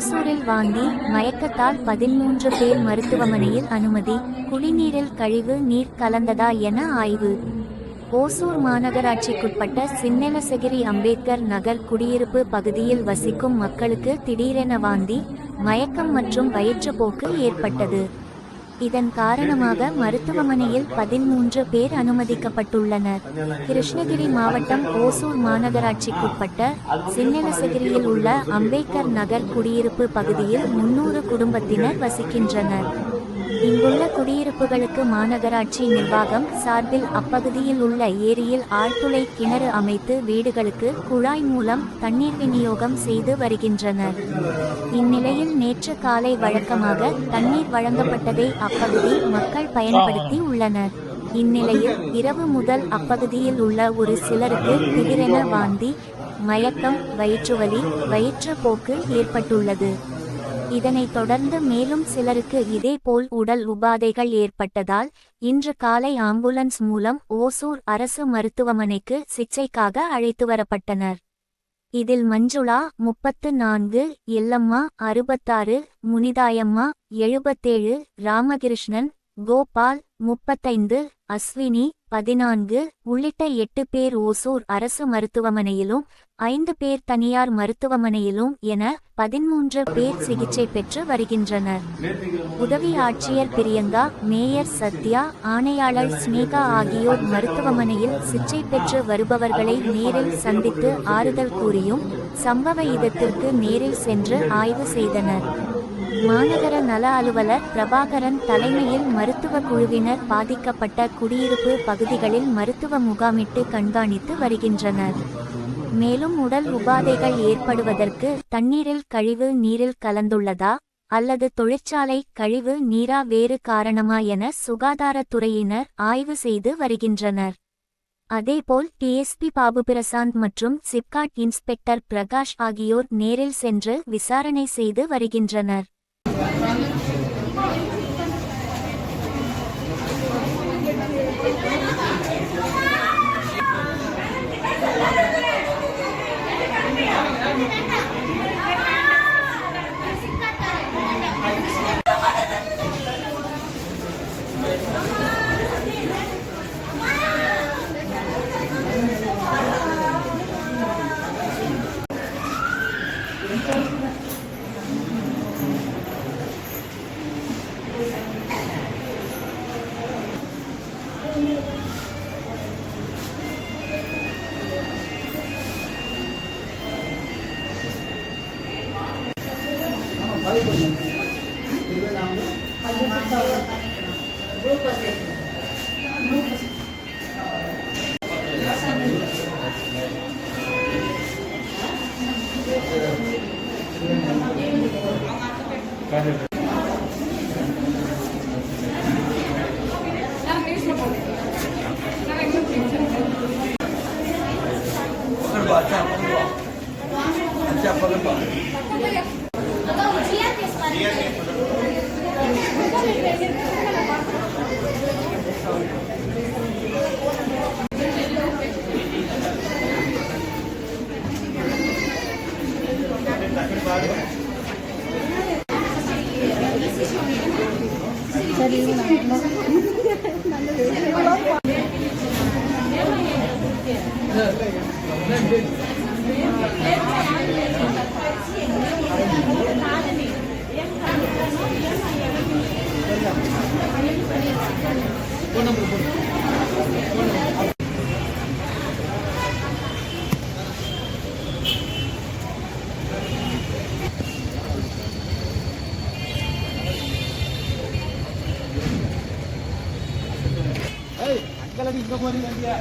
ஓசூரில் வாந்தி மயக்கத்தால் 13 பேர் மருத்துவமனையில் அனுமதி. குடிநீரில் கழிவு நீர் கலந்ததா என ஆய்வு. ஓசூர் மாநகராட்சிக்குட்பட்ட சின்னேலசகிரி அம்பேத்கர் நகர் குடியிருப்பு பகுதியில் வசிக்கும் மக்களுக்கு திடீரென வாந்தி, மயக்கம் மற்றும் வயிற்றுப்போக்கு ஏற்பட்டது. இதன் காரணமாக மருத்துவமனையில் 13 பேர் அனுமதிக்கப்பட்டுள்ளனர். கிருஷ்ணகிரி மாவட்டம் ஓசூர் மாநகராட்சிக்குட்பட்ட சின்னேலசகிரியில் உள்ள அம்பேத்கர் நகர் குடியிருப்பு பகுதியில் 300 குடும்பத்தினர் வசிக்கின்றனர். இங்குள்ள குடியிருப்புகளுக்கு மாநகராட்சி நிர்வாகம் சார்பில் அப்பகுதியில் உள்ள ஏரியில் ஆழ்துளை கிணறு அமைத்து வீடுகளுக்கு குழாய் மூலம் தண்ணீர் விநியோகம் செய்து வருகின்றனர். இந்நிலையில் நேற்று காலை வழக்கமாக தண்ணீர் வழங்கப்பட்டதை அப்பகுதி மக்கள் பயன்படுத்தி உள்ளனர். இந்நிலையில் இரவு முதல் அப்பகுதியில் உள்ள ஒரு சிலருக்கு திடீரென வாந்தி, மயக்கம், வயிற்றுவலி, வயிற்றுப்போக்கு ஏற்பட்டுள்ளது. இதனைத் தொடர்ந்து மேலும் சிலருக்கு இதேபோல் உடல் உபாதைகள் ஏற்பட்டதால் இன்று காலை ஆம்புலன்ஸ் மூலம் ஓசூர் அரசு மருத்துவமனைக்கு சிகிச்சைக்காக அழைத்து வரப்பட்டனர். இதில் மஞ்சுளா 34, எல்லம்மா 66, முனிதாயம்மா 77, ராமகிருஷ்ணன், கோபால் 35, அஸ்வினி 14 உள்ளிட்ட 8 பேர் ஓசூர் அரசு மருத்துவமனையிலும் 5 பேர் தனியார் மருத்துவமனையிலும் என 13 பேர் சிகிச்சை பெற்று வருகின்றனர். உதவி ஆட்சியர் பிரியங்கா, மேயர் சத்யா, ஆணையாளர் ஸ்னேகா ஆகியோர் மருத்துவமனையில் சிகிச்சை பெற்று வருபவர்களை நேரில் சந்தித்து ஆறுதல் கூறியும் சம்பவ இடத்திற்கு நேரில் சென்று ஆய்வு செய்தனர். மாநகர நல அலுவலர் பிரபாகரன் தலைமையில் மருத்துவ குழுவினர் பாதிக்கப்பட்ட குடியிருப்பு பகுதிகளில் மருத்துவ முகாமிட்டு கண்காணித்து வருகின்றனர். மேலும் உடல் உபாதைகள் ஏற்படுவதற்கு தண்ணீரில் கழிவு நீரில் கலந்துள்ளதா அல்லது தொழிற்சாலை கழிவு நீரா வேறு காரணமா என சுகாதாரத்துறையினர் ஆய்வு செய்து வருகின்றனர். அதேபோல் டிஎஸ்பி பாபுபிரசாந்த் மற்றும் சிப்காட் இன்ஸ்பெக்டர் பிரகாஷ் ஆகியோர் நேரில் சென்று விசாரணை செய்து வருகின்றனர். Hey, kita lagi ke mana dia?